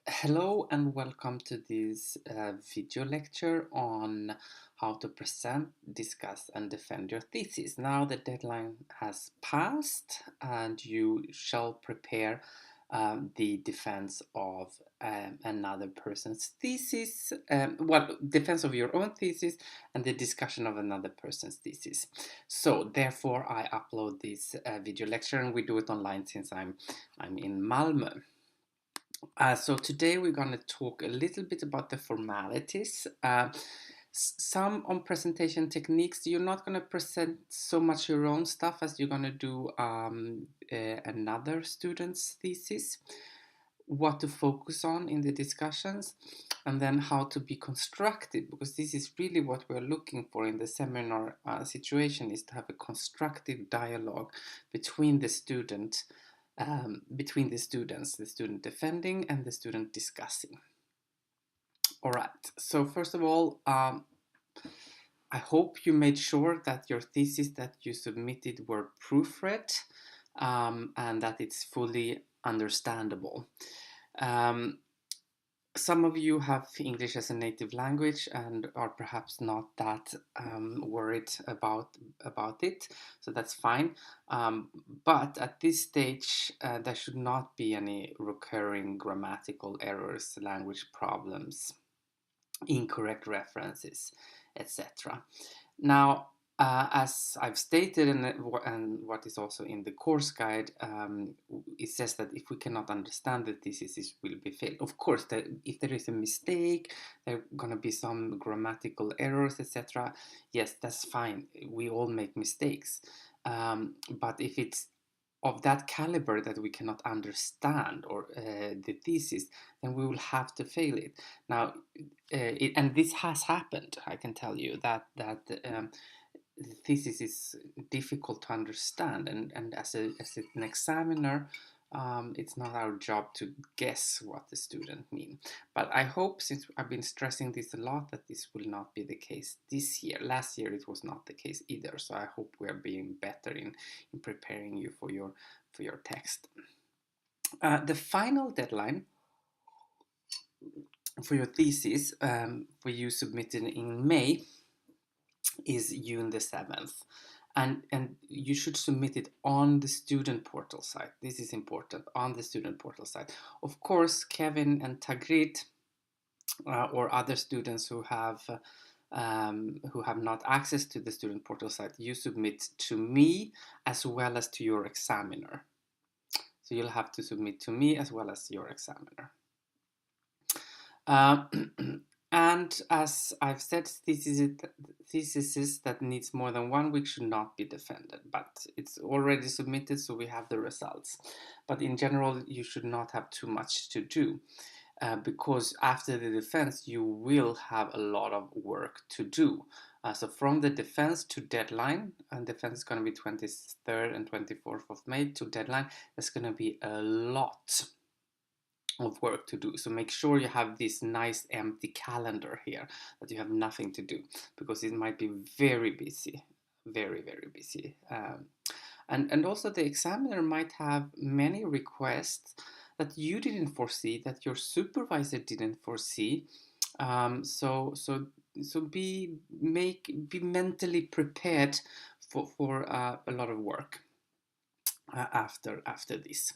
Hello and welcome to this video lecture on how to present, discuss and defend your thesis. Now the deadline has passed and you shall prepare the defense of another person's thesis, defense of your own thesis and the discussion of another person's thesis. So therefore I upload this video lecture and we do it online since I'm in Malmö. So today we're going to talk a little bit about the formalities. Some on presentation techniques. You're not going to present so much your own stuff as you're going to do another student's thesis. What to focus on in the discussions, and then how to be constructive, because this is really what we're looking for in the seminar situation, is to have a constructive dialogue between the student the student defending and the student discussing. All right, so first of all, I hope you made sure that your thesis that you submitted were proofread and that it's fully understandable. Some of you have English as a native language and are perhaps not that worried about it, so that's fine. But at this stage, there should not be any recurring grammatical errors, language problems, incorrect references, etc. Now, as I've stated, and what is also in the course guide, it says that if we cannot understand the thesis, it will be failed. Of course, if there is a mistake, there are going to be some grammatical errors, etc. Yes, that's fine. We all make mistakes. But if it's of that caliber that we cannot understand or the thesis, then we will have to fail it. Now, and this has happened. I can tell you that the thesis is difficult to understand, and as an examiner, it's not our job to guess what the student means. But I hope, since I've been stressing this a lot, that this will not be the case this year. Last year it was not the case either, so I hope we are being better in preparing you for your text. The final deadline for your thesis, for you submitted in May, is June the 7th. And you should submit it on the student portal site. This is important, on the student portal site. Of course, Kevin and Tagrit or other students who have not access to the student portal site, you submit to me as well as to your examiner. So you'll have to submit to me as well as your examiner. And as I've said, theses that needs more than 1 week should not be defended, but it's already submitted, so we have the results. But in general, you should not have too much to do, because after the defense, you will have a lot of work to do. So from the defense to deadline, and defense is going to be 23rd and 24th of May to deadline, there's going to be a lot of work to do. So make sure you have this nice empty calendar here, that you have nothing to do, because it might be very busy, very busy. And also the examiner might have many requests that you didn't foresee, that your supervisor didn't foresee. So be mentally prepared for a lot of work after this.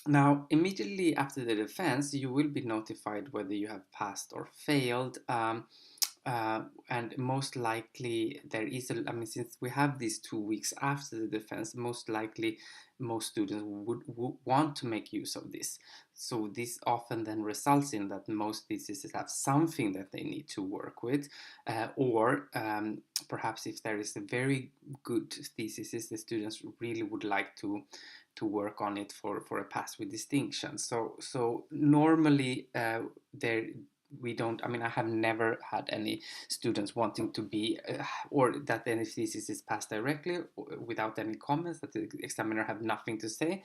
Now, immediately after the defense, you will be notified whether you have passed or failed. And most likely there is since we have these 2 weeks after the defense, most likely most students would want to make use of this. So this often then results in that most theses have something that they need to work with, or perhaps if there is a very good thesis, the students really would like to work on it for a pass with distinction. So normally we don't, I have never had any students wanting to be, or that any thesis is passed directly without any comments, that the examiner have nothing to say,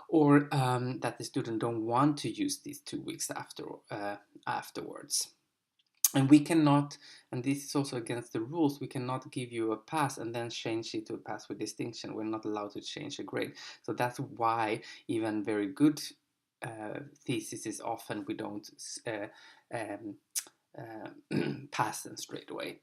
or that the student don't want to use these 2 weeks afterwards. And we cannot, and this is also against the rules, we cannot give you a pass and then change it to a pass with distinction. We're not allowed to change a grade. So that's why even very good thesis is often we don't um, pass them straight away.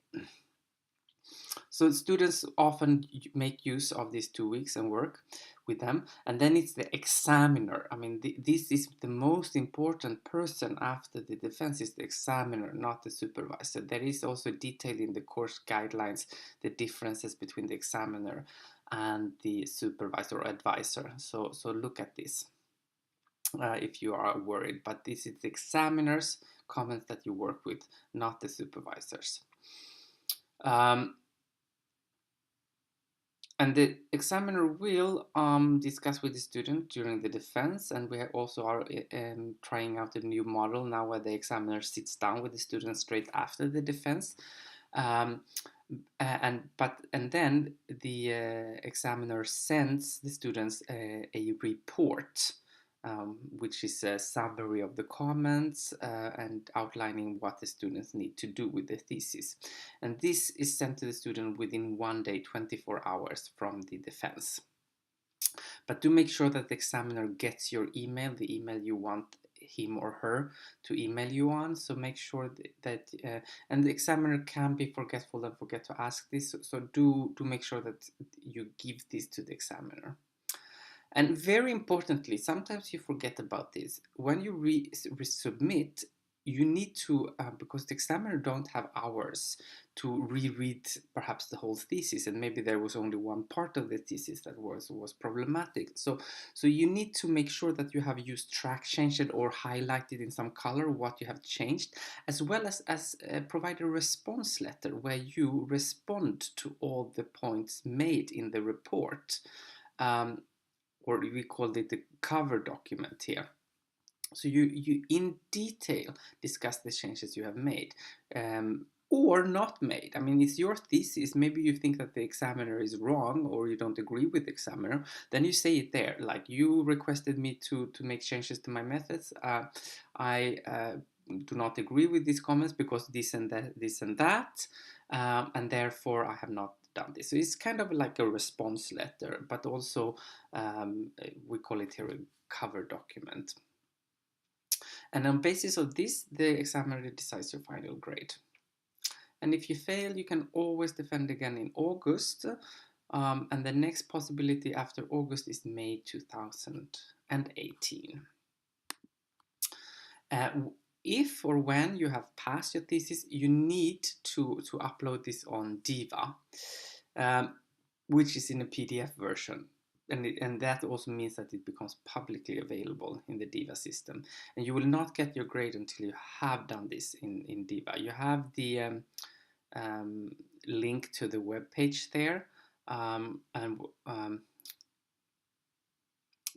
So students often make use of these 2 weeks and work with them. And then it's the examiner. I mean, this is the most important person after the defense is the examiner, not the supervisor. There is also detailed in the course guidelines the differences between the examiner and the supervisor or advisor. So look at this if you are worried. But this is the examiner's comments that you work with, not the supervisors. And the examiner will discuss with the student during the defense, and we also are trying out a new model now where the examiner sits down with the student straight after the defense. And then the examiner sends the students a report, which is a summary of the comments and outlining what the students need to do with the thesis. And this is sent to the student within 1 day, 24 hours from the defense. But do make sure that the examiner gets your email, the email you want him or her to email you on. So make sure that and the examiner can be forgetful and forget to ask this. So do make sure that you give this to the examiner. And very importantly, sometimes you forget about this. When you resubmit, you need to, because the examiner don't have hours to reread perhaps the whole thesis, and maybe there was only one part of the thesis that was problematic. So you need to make sure that you have used track changed or highlighted in some color what you have changed, as well as provide a response letter where you respond to all the points made in the report. Or we call it the cover document here. So you in detail discuss the changes you have made or not made. I mean, it's your thesis. Maybe you think that the examiner is wrong or you don't agree with the examiner. Then you say it there, like, you requested me to make changes to my methods. I do not agree with these comments because this and that, and therefore I have not done this. So it's kind of like a response letter, but also we call it here a cover document. And on basis of this, the examiner decides your final grade. And if you fail, you can always defend again in August. And the next possibility after August is May 2018. If or when you have passed your thesis, you need to upload this on Diva, which is in a PDF version. And that also means that it becomes publicly available in the Diva system. And you will not get your grade until you have done this in Diva. You have the link to the web page there,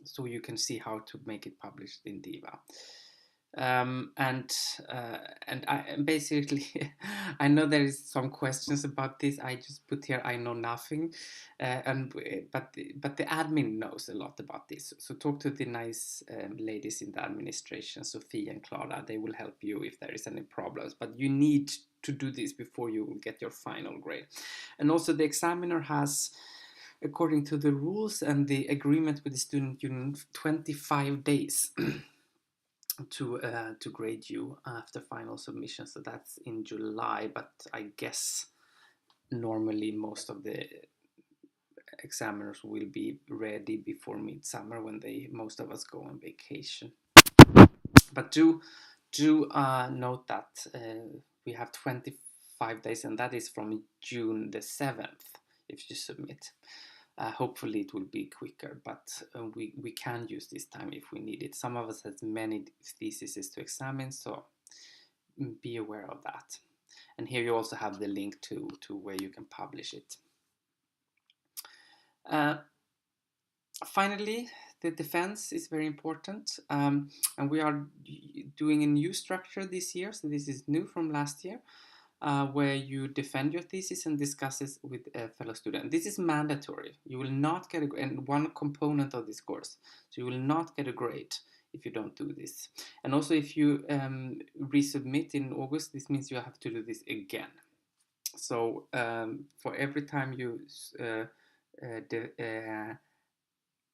so you can see how to make it published in Diva. And I basically I know there is some questions about this. I just put here I know nothing, but the admin knows a lot about this. So talk to the nice ladies in the administration, Sophie and Clara. They will help you if there is any problems. But you need to do this before you will get your final grade. And also the examiner has, according to the rules and the agreement with the student union, 25 days. To grade you after final submission. So that's in July, but I guess normally most of the examiners will be ready before midsummer when most of us go on vacation. But do note that we have 25 days, and that is from June the 7th if you submit. Hopefully it will be quicker, but we can use this time if we need it. Some of us has many theses to examine, so be aware of that. And here you also have the link to where you can publish it. Finally, the defense is very important, and we are doing a new structure this year, so this is new from last year. Where you defend your thesis and discuss it with a fellow student. This is mandatory. You will not get and one component of this course. So you will not get a grade if you don't do this. And also, if you resubmit in August, this means you have to do this again. So for every time you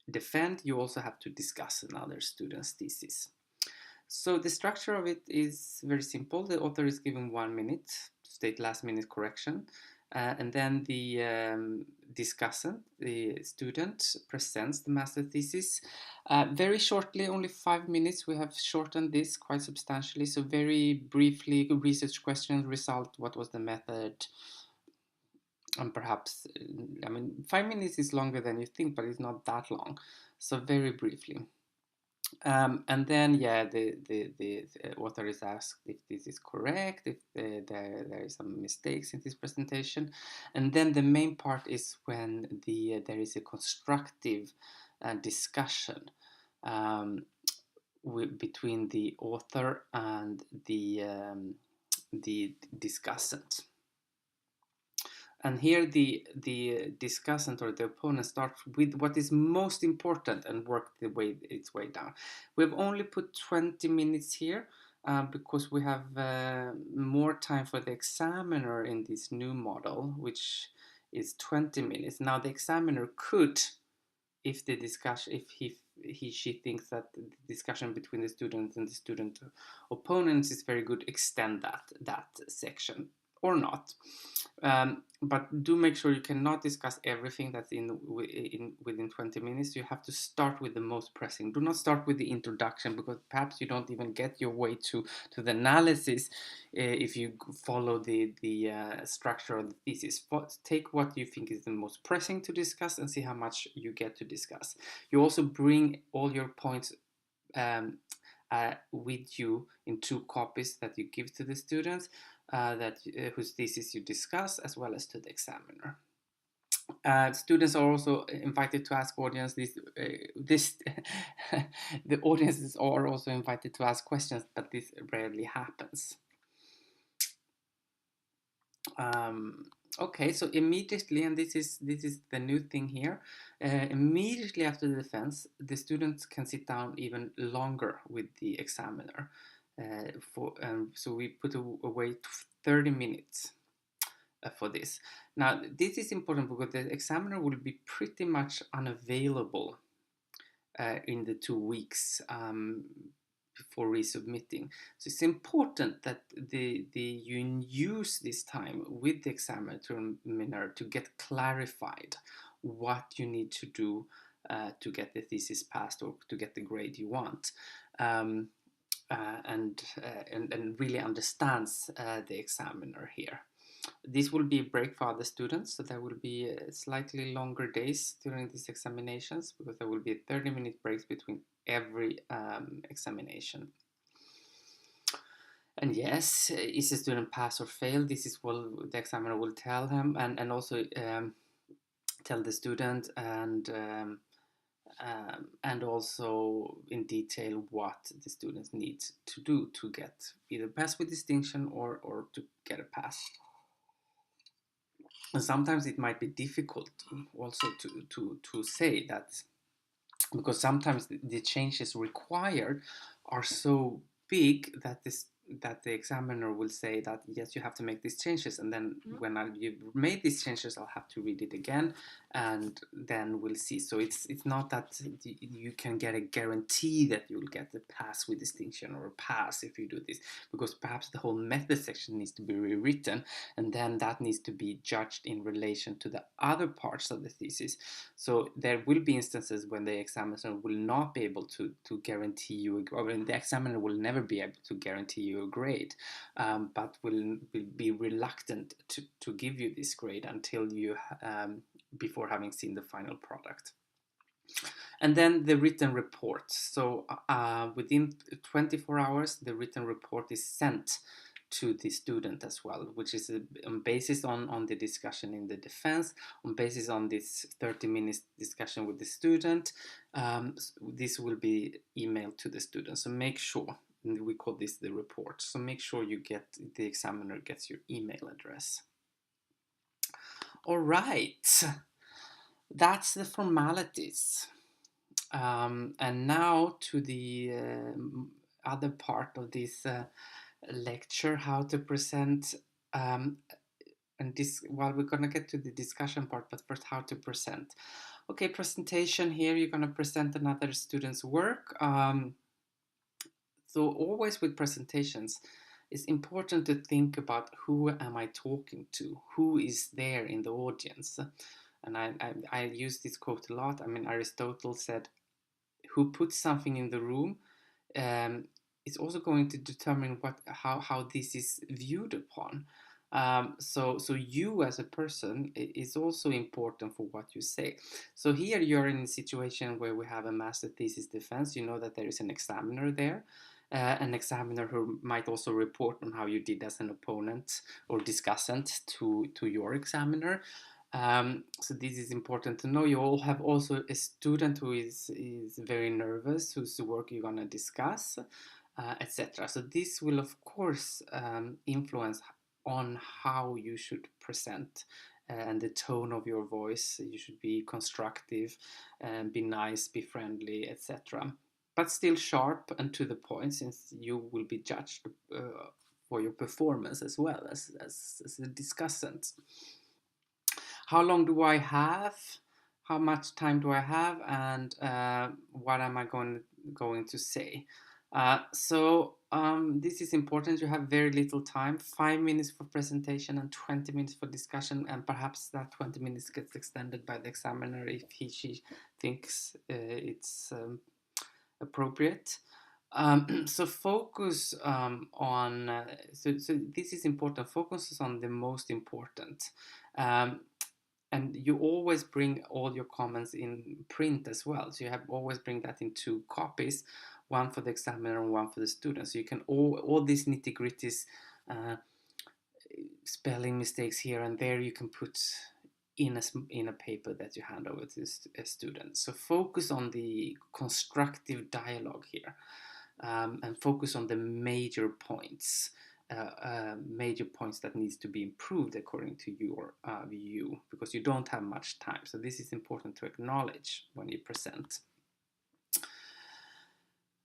defend, you also have to discuss another student's thesis. So the structure of it is very simple. The author is given 1 minute to state last minute correction. And then the discussant, the student, presents the master thesis. Very shortly, only 5 minutes. We have shortened this quite substantially. So very briefly, research questions, result, what was the method, and perhaps, I mean, 5 minutes is longer than you think, but it's not that long. So very briefly. And then, yeah, the author is asked if this is correct, if there is some mistakes in this presentation. And then the main part is when there is a constructive discussion between the author and the discussant. And here the discussant or the opponent starts with what is most important and work its way down. We've only put 20 minutes here because we have more time for the examiner in this new model, which is 20 minutes. Now the examiner could, if she thinks that the discussion between the student and the student opponents is very good, extend that section or not. But do make sure you cannot discuss everything that's within 20 minutes. You have to start with the most pressing. Do not start with the introduction, because perhaps you don't even get your way to the analysis if you follow the structure of the thesis. Take what you think is the most pressing to discuss and see how much you get to discuss. You also bring all your points with you in 2 copies that you give to the students whose thesis you discuss, as well as to the examiner. Students are also invited to ask audience the audiences are also invited to ask questions, but this rarely happens. Okay, so immediately, and this is the new thing here, immediately after the defense, the students can sit down even longer with the examiner. So we put away 30 minutes for this. Now, this is important because the examiner will be pretty much unavailable in the 2 weeks before resubmitting. So it's important that you use this time with the examiner to get clarified what you need to do to get the thesis passed or to get the grade you want. And really understands the examiner here. This will be a break for other students, so there will be slightly longer days during these examinations, because there will be 30-minute breaks between every examination. And yes, is the student pass or fail? This is what the examiner will tell him, and also tell the student, and also in detail what the students need to do to get either pass with distinction or to get a pass. And sometimes it might be difficult also to say that, because sometimes the changes required are so big that the examiner will say that yes, you have to make these changes, and then when you've made these changes, I'll have to read it again, and then we'll see. So it's not that you can get a guarantee that you'll get the pass with distinction or a pass if you do this, because perhaps the whole method section needs to be rewritten, and then that needs to be judged in relation to the other parts of the thesis. So there will be instances when the examiner will not be able to guarantee you, or the examiner will never be able to guarantee you a grade, but will be reluctant to give you this grade until you before having seen the final product. And then the written report. So within 24 hours, the written report is sent to the student as well, which is basis on the discussion in the defense, on basis on this 30 minutes discussion with the student. This will be emailed to the student. So make sure, we call this the report. So make sure the examiner gets your email address. All right, that's the formalities. And now to the other part of this lecture, how to present. And this, well, we're going to get to the discussion part, but first, how to present. Okay, presentation here, you're going to present another student's work. So always with presentations, it's important to think about who am I talking to? Who is there in the audience? And I use this quote a lot. I mean, Aristotle said, who puts something in the room um, is also going to determine how this is viewed upon. So you as a person is also important for what you say. So here you're in a situation where we have a master thesis defense. You know that there is an examiner there. An examiner who might also report on how you did as an opponent or discussant to your examiner. So this is important to know. You all have also a student who is very nervous, whose work you're going to discuss, etc. So this will of course influence on how you should present and the tone of your voice. You should be constructive, be nice, be friendly, etc. But still sharp and to the point, since you will be judged for your performance as well as a discussant. How long do I have? How much time do I have? And what am I going to say? This is important. You have very little time, 5 minutes for presentation and 20 minutes for discussion, and perhaps that 20 minutes gets extended by the examiner if she thinks it's appropriate. So focus on, so this is important, focus on the most important. And you always bring all your comments in print as well. So you have always bring that in 2 copies, one for the examiner and one for the student. So you can all these nitty gritties, spelling mistakes here and there, you can put in a paper that you hand over to a student. So focus on the constructive dialogue here, and focus on the major points. Major points that needs to be improved according to your view, because you don't have much time. So this is important to acknowledge when you present.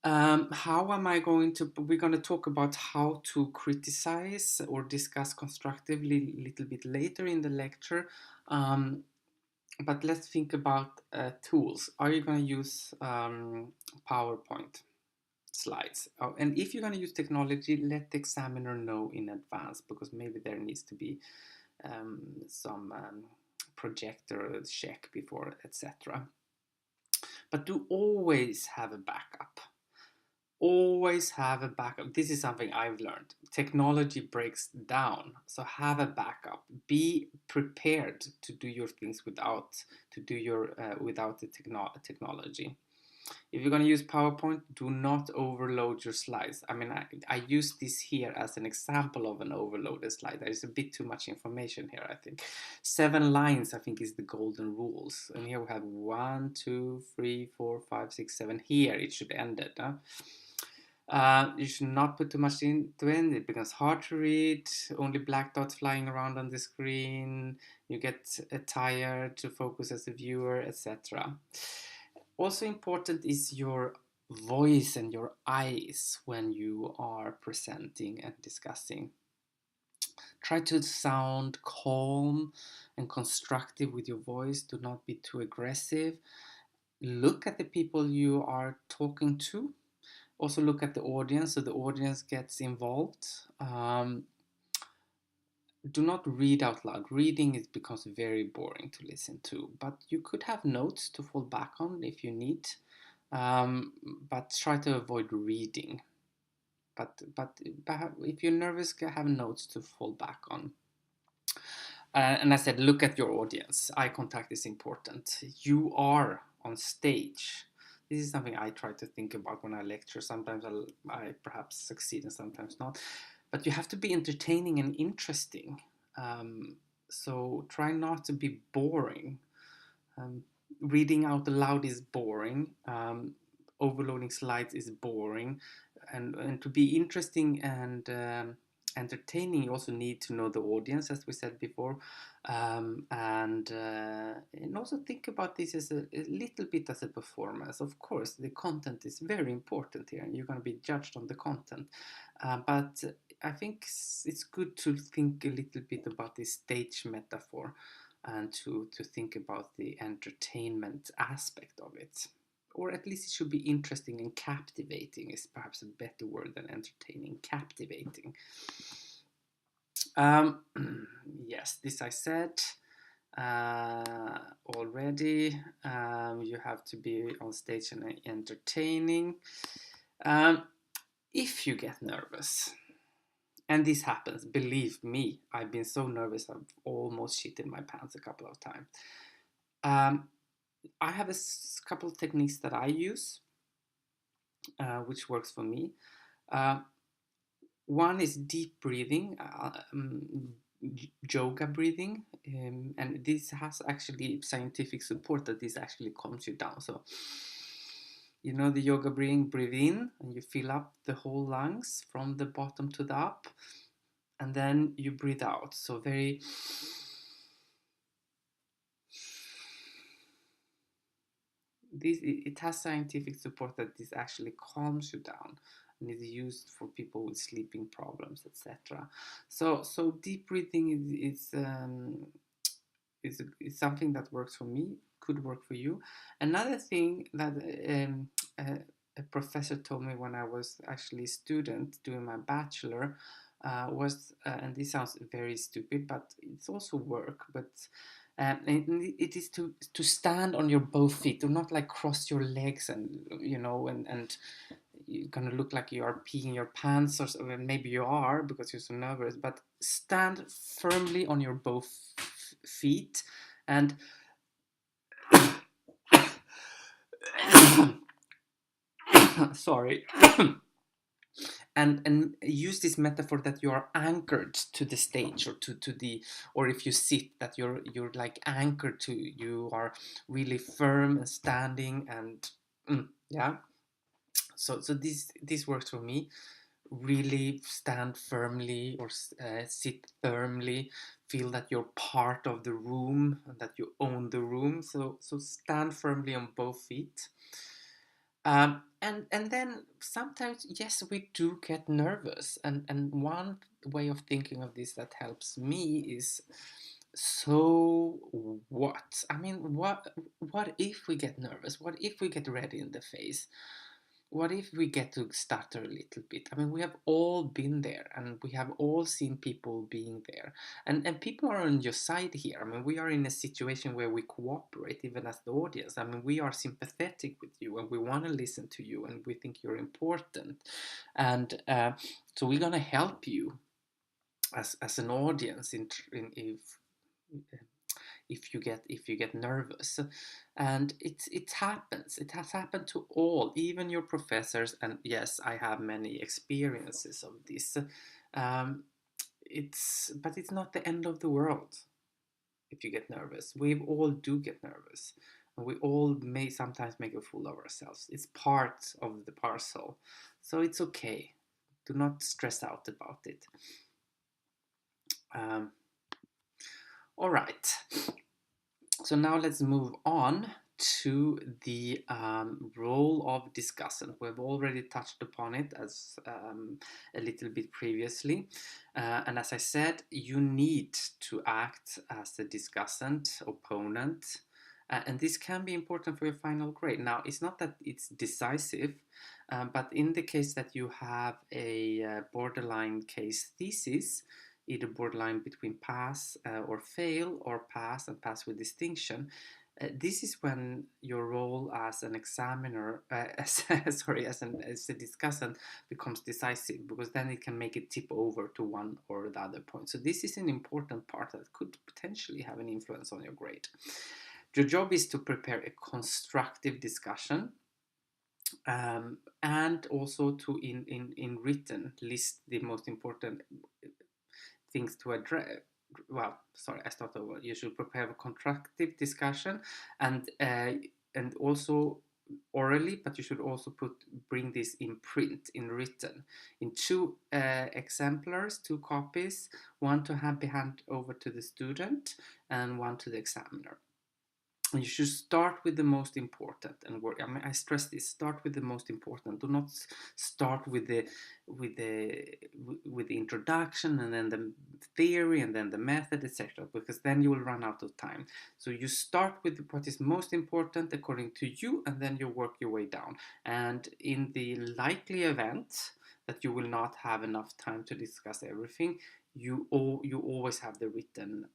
How am I going to, we're going to talk about how to criticize or discuss constructively a little bit later in the lecture. But let's think about tools. Are you going to use PowerPoint slides? And if you're going to use technology, let the examiner know in advance, because maybe there needs to be some projector check before, etc. But do always have a backup. Always have a backup. This is something I've learned. Technology breaks down, so have a backup. Be prepared to do your things without the technology. If you're going to use PowerPoint, do not overload your slides. I mean, I use this here as an example of an overloaded slide. There is a bit too much information here, I think. 7 lines, I think, is the golden rules. And here we have 1, 2, 3, 4, 5, 6, 7. Here it should end it. You should not put too much into it. It becomes hard to read. Only black dots flying around on the screen. You get tired to focus as a viewer, etc. Also important is your voice and your eyes when you are presenting and discussing. Try to sound calm and constructive with your voice. Do not be too aggressive. Look at the people you are talking to. Also look at the audience, so the audience gets involved. Do not read out loud. Reading becomes very boring to listen to, but you could have notes to fall back on if you need. But try to avoid reading. But if you're nervous, have notes to fall back on. And I said, look at your audience. Eye contact is important. You are on stage. This is something I try to think about when I lecture. Sometimes I perhaps succeed and sometimes not. But you have to be entertaining and interesting. So try not to be boring. Reading out loud is boring. Overloading slides is boring. And to be interesting and entertaining, you also need to know the audience, as we said before, and also think about this as a little bit as a performance. Of course, the content is very important here, and you're going to be judged on the content. But I think it's good to think a little bit about this stage metaphor and to think about the entertainment aspect of it. Or at least it should be interesting and captivating is perhaps a better word than entertaining. Captivating. Yes, this I said already. You have to be on stage and entertaining. If you get nervous, and this happens, believe me, I've been so nervous I've almost shit in my pants a couple of times. I have a couple of techniques that I use, which works for me. One is deep breathing, yoga breathing, and this has actually scientific support that this actually calms you down. So, you know, the yoga breathing, breathe in and you fill up the whole lungs from the bottom to the up, and then you breathe out. So very... it has scientific support that this actually calms you down and is used for people with sleeping problems, etc. So deep breathing is something that works for me, could work for you. Another thing that a professor told me when I was actually a student doing my bachelor was, and this sounds very stupid, but it's also work, but it is to stand on your both feet, to not like cross your legs and, you know, and you're gonna look like you are peeing your pants, or maybe you are because you're so nervous, but stand firmly on your both feet and sorry. And use this metaphor that you are anchored to the stage, or to the, or if you sit, that you're like anchored to, you are really firm and standing, and yeah. So this works for me. Really stand firmly, or sit firmly, feel that you're part of the room and that you own the room. So stand firmly on both feet. And then sometimes, yes, we do get nervous, and one way of thinking of this that helps me is, so what? I mean, what if we get nervous? What if we get red in the face? What if we get to stutter a little bit? I mean, we have all been there, and we have all seen people being there. And people are on your side here. I mean, we are in a situation where we cooperate, even as the audience. I mean, we are sympathetic with you, and we want to listen to you, and we think you're important. And so we're going to help you as an audience if you get nervous. And it happens. It has happened to all, even your professors. And yes, I have many experiences of this. But it's not the end of the world if you get nervous. We all do get nervous, and we all may sometimes make a fool of ourselves. It's part of the parcel, so it's okay. Do not stress out about it. All right. So now let's move on to the role of discussant. We've already touched upon it as a little bit previously. And as I said, you need to act as a discussant, opponent. And this can be important for your final grade. Now, it's not that it's decisive, but in the case that you have a borderline case thesis, either borderline between pass or fail, or pass and pass with distinction, this is when your role as an examiner, as a discussant, becomes decisive, because then it can make it tip over to one or the other point. So this is an important part that could potentially have an influence on your grade. Your job is to prepare a constructive discussion, and also to in written list the most important things to address. Well, sorry, I start over. You should prepare a constructive discussion, and also orally, but you should also bring this in print, in written, in two exemplars, two copies, one to be handed over to the student and one to the examiner. And you should start with the most important and work. I mean, I stress this: start with the most important. Do not start with the introduction and then the theory and then the method, etc., because then you will run out of time. So you start with what is most important according to you, and then you work your way down. And in the likely event that you will not have enough time to discuss everything, you always have the written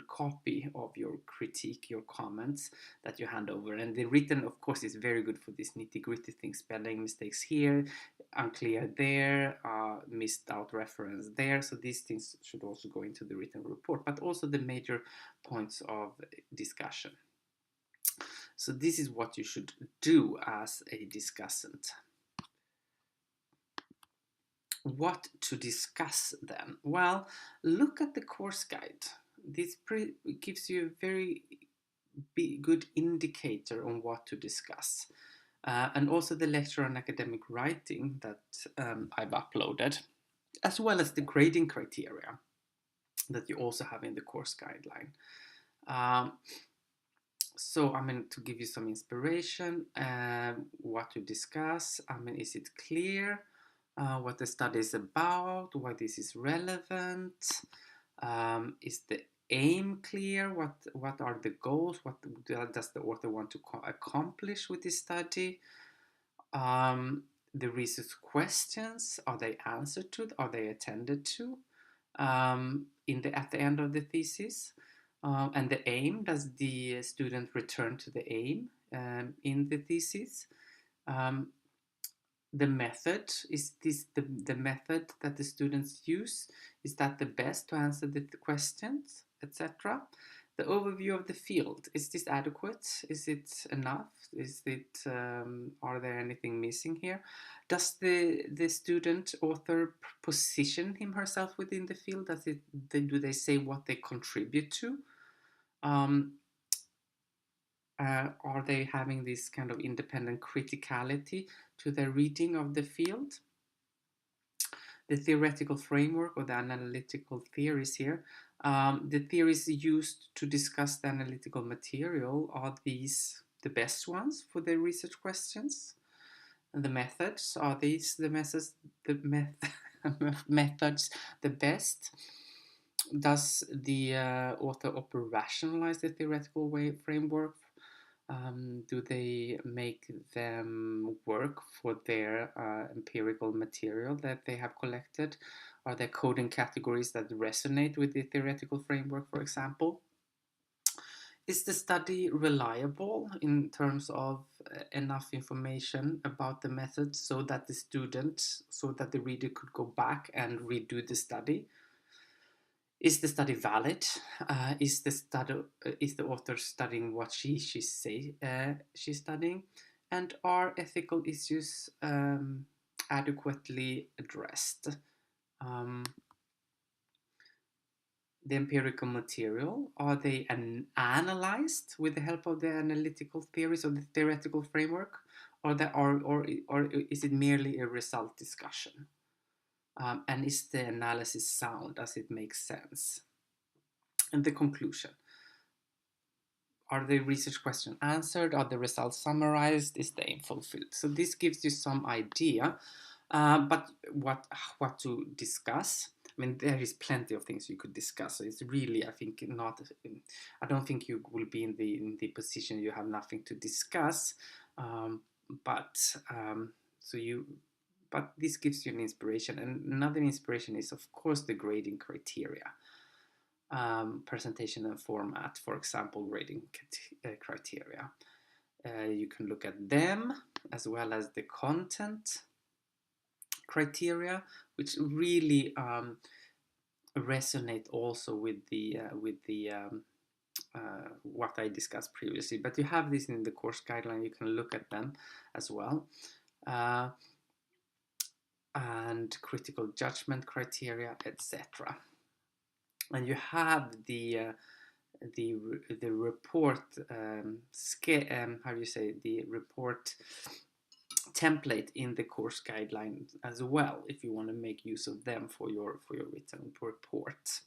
copy of your critique, your comments that you hand over. And the written, of course, is very good for these nitty-gritty things: spelling mistakes here, unclear there, missed out reference there. So these things should also go into the written report, but also the major points of discussion. So this is what you should do as a discussant. What to discuss then? Well, look at the course guide. This gives you a very good indicator on what to discuss. And also the lecture on academic writing that I've uploaded, as well as the grading criteria that you also have in the course guideline. So, I mean, to give you some inspiration, what to discuss. I mean, is it clear what the study is about, why this is relevant? Is the aim clear? What are the goals? What does the author want to accomplish with this study? The research questions, are they answered to? Are they attended to at the end of the thesis? And the aim, does the student return to the aim in the thesis? The method, is this the method that the students use? Is that the best to answer the questions, etc.? The overview of the field, is this adequate? Is it enough? Is it are there anything missing here? Does the student author position him herself within the field? Do they say what they contribute to? Are they having this kind of independent criticality to their reading of the field? The theoretical framework or the analytical theories here. The theories used to discuss the analytical material, are these the best ones for the research questions? And the methods, are these the methods the best? Does the author operationalize the theoretical framework? Do they make them work for their empirical material that they have collected? Are there coding categories that resonate with the theoretical framework, for example? Is the study reliable in terms of enough information about the method so that the reader could go back and redo the study? Is the study valid? Is the author studying what she say she's studying? And are ethical issues adequately addressed? The empirical material, are they analyzed with the help of the analytical theories or the theoretical framework, or is it merely a result discussion? And is the analysis sound? Does it make sense? And the conclusion. Are the research questions answered? Are the results summarized? Is the aim fulfilled? So this gives you some idea. But what to discuss? I mean, there is plenty of things you could discuss. So it's really, I think, not. I don't think you will be in the position you have nothing to discuss. But this gives you an inspiration. And another inspiration is, of course, the grading criteria. Presentation and format, for example, grading criteria. You can look at them as well as the content criteria, which really resonate also with the what I discussed previously. But you have this in the course guideline. You can look at them as well. And critical judgment criteria, etc. And you have the the report how do you say, the report template in the course guideline as well, if you want to make use of them for your written report,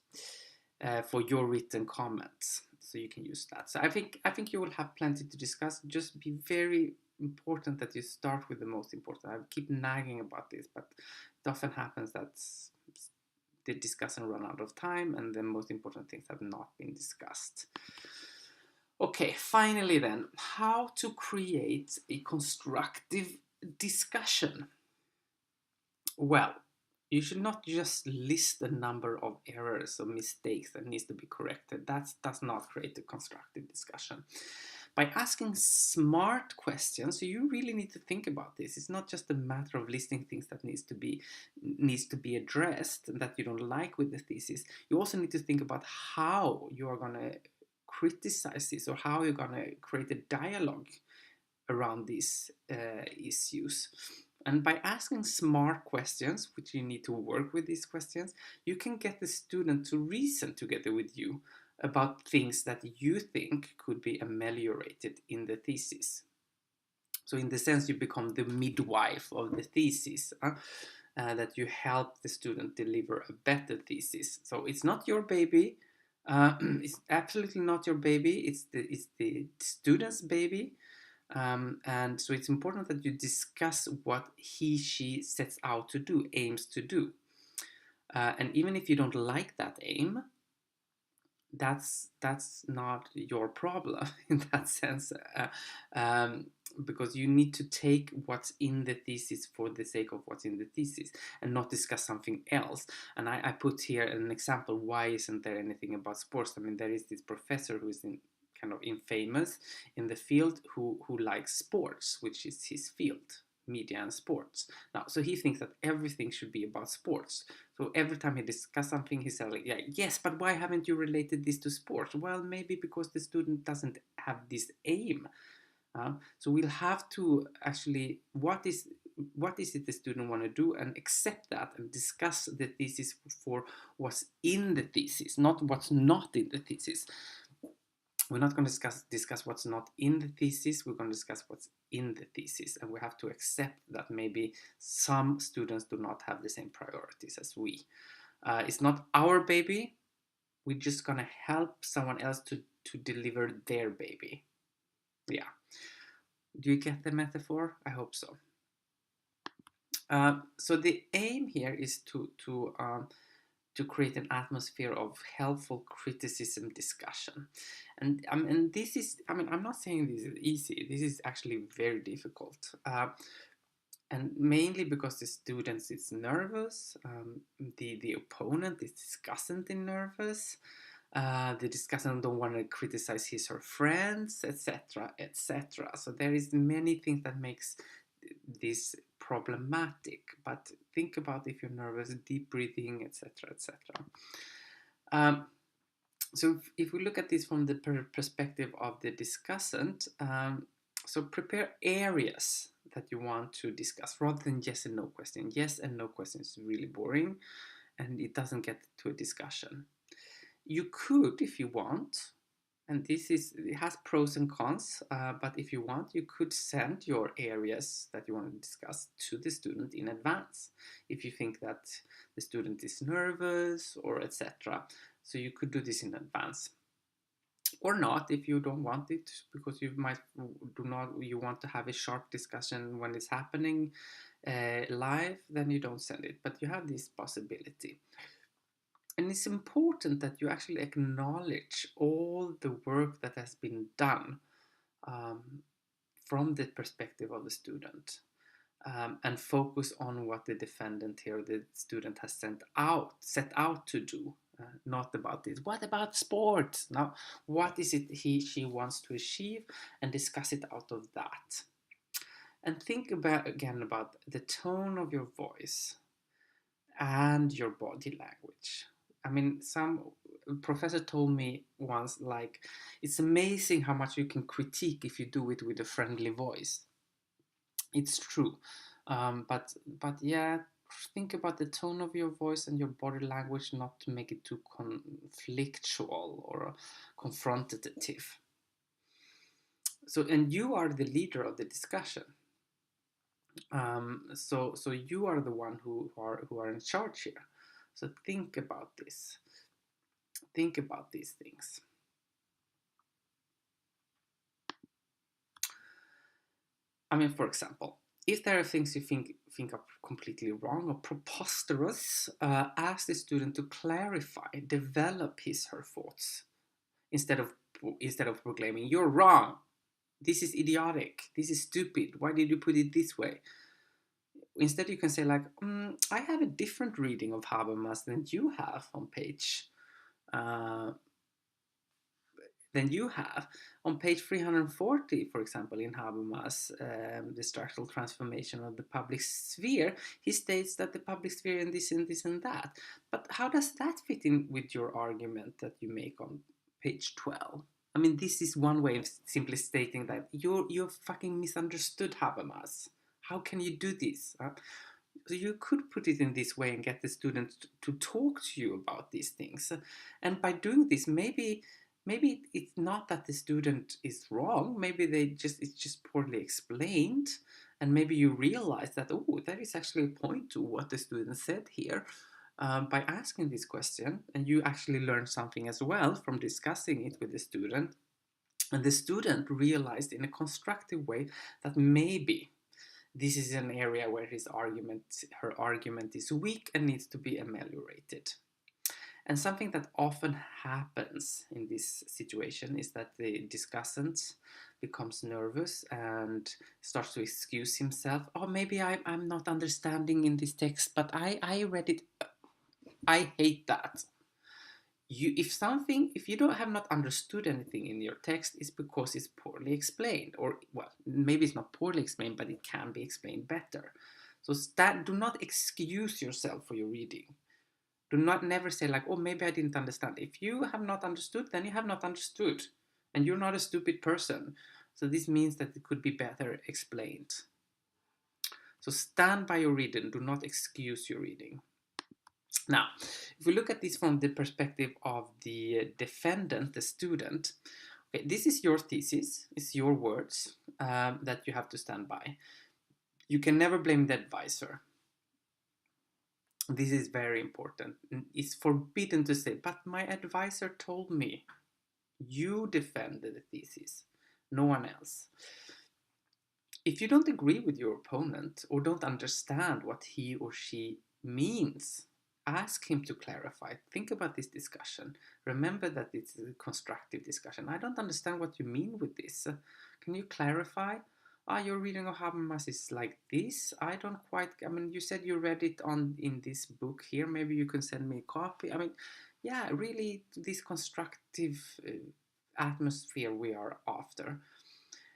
for your written comments. So you can use that. So I think you will have plenty to discuss. Just be very important that you start with the most important. I keep nagging about this, but it often happens that the discussion run out of time and the most important things have not been discussed. Okay, finally then, how to create a constructive discussion. Well, you should not just list the number of errors or mistakes that needs to be corrected. That does not create a constructive discussion. By asking smart questions, so you really need to think about this. It's not just a matter of listing things that needs to be addressed and that you don't like with the thesis. You also need to think about how you are going to criticize this, or how you're going to create a dialogue around these issues. And by asking smart questions, which you need to work with these questions, you can get the student to reason together with you about things that you think could be ameliorated in the thesis. So in the sense, you become the midwife of the thesis, that you help the student deliver a better thesis. So it's not your baby. It's absolutely not your baby. It's the student's baby. And so it's important that you discuss what she sets out to do, aims to do. And even if you don't like that aim, that's not your problem in that sense, because you need to take what's in the thesis for the sake of what's in the thesis and not discuss something else. And I put here an example. Why isn't there anything about sports? I mean, there is this professor who is kind of infamous in the field who likes sports, which is his field, media and sports. Now, so he thinks that everything should be about sports. So every time he discusses something, he says, like, yeah, yes, but why haven't you related this to sports? Well, maybe because the student doesn't have this aim. So we'll have to actually, what is it the student want to do, and accept that and discuss the thesis for what's in the thesis, not what's not in the thesis. We're not going to discuss what's not in the thesis. We're going to discuss what's in the thesis. And we have to accept that maybe some students do not have the same priorities as we. It's not our baby. We're just going to help someone else to deliver their baby. Yeah. Do you get the metaphor? I hope so. So the aim here is to create an atmosphere of helpful criticism discussion. And this is, I'm not saying this is easy. This is actually very difficult. And mainly because the student is nervous, the opponent is discussant and nervous, the discussant don't want to criticize his or friends, etc., etc. So there is many things that makes this problematic. But think about if you're nervous, deep breathing, etc., etc. So if we look at this from the perspective of the discussant, so prepare areas that you want to discuss rather than yes and no question. Yes and no question is really boring and it doesn't get to a discussion. You could, if you want, and it has pros and cons, but if you want, you could send your areas that you want to discuss to the student in advance if you think that the student is nervous or etc. So you could do this in advance. Or not if you don't want it, because you want to have a sharp discussion when it's happening live, then you don't send it, but you have this possibility. And it's important that you actually acknowledge all the work that has been done from the perspective of the student, and focus on what the defendant here, the student, has set out to do. Not about this. What about sports? Now, what is it she wants to achieve, and discuss it out of that. And think about the tone of your voice and your body language. I mean, some professor told me once, like, it's amazing how much you can critique if you do it with a friendly voice. It's true, but yeah, think about the tone of your voice and your body language, not to make it too conflictual or confrontative. So, and you are the leader of the discussion. So you are the one who are in charge here. So think about this. Think about these things. I mean, for example, if there are things you think are completely wrong or preposterous, ask the student to clarify, develop his her thoughts instead of proclaiming you're wrong. This is idiotic. This is stupid. Why did you put it this way? Instead, you can say like, I have a different reading of Habermas than you have on page. Than you have. On page 340, for example, in Habermas, the structural transformation of the public sphere, he states that the public sphere and this and this and that. But how does that fit in with your argument that you make on page 12? I mean, this is one way of simply stating that you're fucking misunderstood Habermas. How can you do this? So you could put it in this way and get the student to talk to you about these things. And by doing this, maybe it's not that the student is wrong. Maybe it's just poorly explained, and maybe you realize that there is actually a point to what the student said here. By asking this question, and you actually learn something as well from discussing it with the student, and the student realized in a constructive way that maybe this is an area where her argument is weak and needs to be ameliorated. And something that often happens in this situation is that the discussant becomes nervous and starts to excuse himself. Oh, maybe I'm not understanding in this text, but I read it. I hate that. If you don't have not understood anything in your text, it's because it's poorly explained, or well, maybe it's not poorly explained, but it can be explained better. So do not excuse yourself for your reading. Do not never say like, oh, maybe I didn't understand. If you have not understood, then you have not understood. And you're not a stupid person. So this means that it could be better explained. So stand by your reading. Do not excuse your reading. Now, if we look at this from the perspective of the defendant, the student, okay, this is your thesis. It's your words that you have to stand by. You can never blame the advisor. This is very important. It's forbidden to say, but my advisor told me. You defended the thesis, no one else. If you don't agree with your opponent or don't understand what he or she means, ask him to clarify. Think about this discussion. Remember that it's a constructive discussion. I don't understand what you mean with this. Can you clarify? Your reading of Habermas is like this. I don't quite, I mean, you said you read it in this book here. Maybe you can send me a copy. I mean, yeah, really this constructive atmosphere we are after.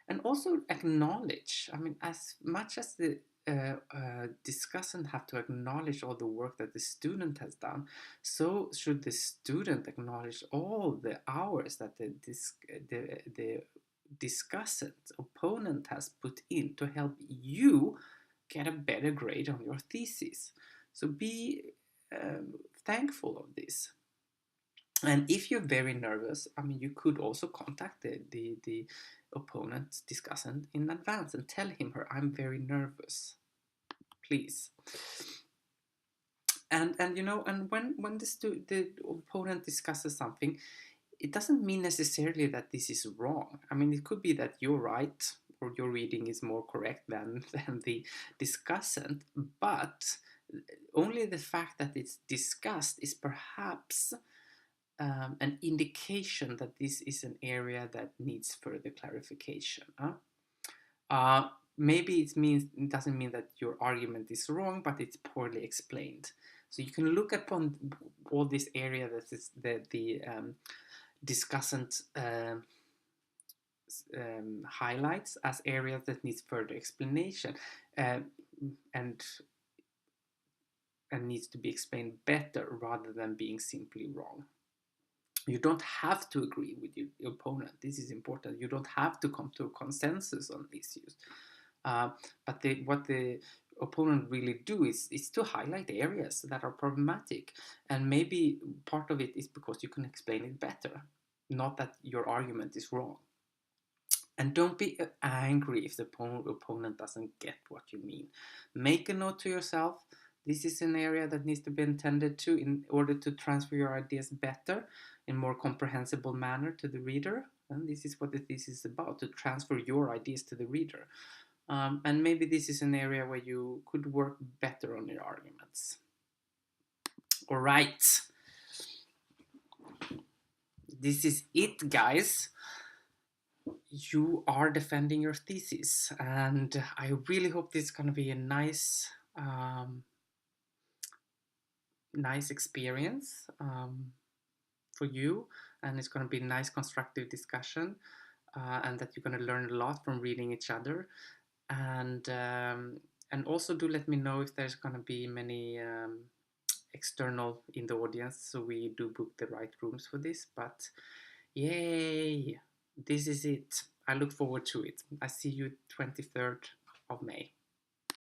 And also acknowledge, I mean, as much as the discussant have to acknowledge all the work that the student has done, so should the student acknowledge all the hours that the discussant, opponent has put in to help you get a better grade on your thesis. So be thankful of this. And if you're very nervous, I mean, you could also contact the opponent discussant in advance and tell him I'm very nervous, please. And you know, and when the opponent discusses something, it doesn't mean necessarily that this is wrong. I mean, it could be that you're right or your reading is more correct than the discussant, but only the fact that it's discussed is perhaps an indication that this is an area that needs further clarification. Maybe it doesn't mean that your argument is wrong, but it's poorly explained. So you can look upon all this area that is the discussant highlights as areas that needs further explanation and needs to be explained better rather than being simply wrong. You don't have to agree with your opponent. This is important. You don't have to come to a consensus on issues. But opponent really do is to highlight areas that are problematic, and maybe part of it is because you can explain it better, not that your argument is wrong. And don't be angry if the opponent doesn't get what you mean. Make a note to yourself. This is an area that needs to be attended to in order to transfer your ideas better in more comprehensible manner to the reader. And this is what the thesis is about, to transfer your ideas to the reader. And maybe this is an area where you could work better on your arguments. All right. This is it, guys. You are defending your thesis, and I really hope this is going to be a nice nice experience for you, and it's going to be a nice constructive discussion, and that you're going to learn a lot from reading each other. And also do let me know if there's going to be many external in the audience, so we do book the right rooms for this. But yay, this is it. I look forward to it. I see you 23rd of May.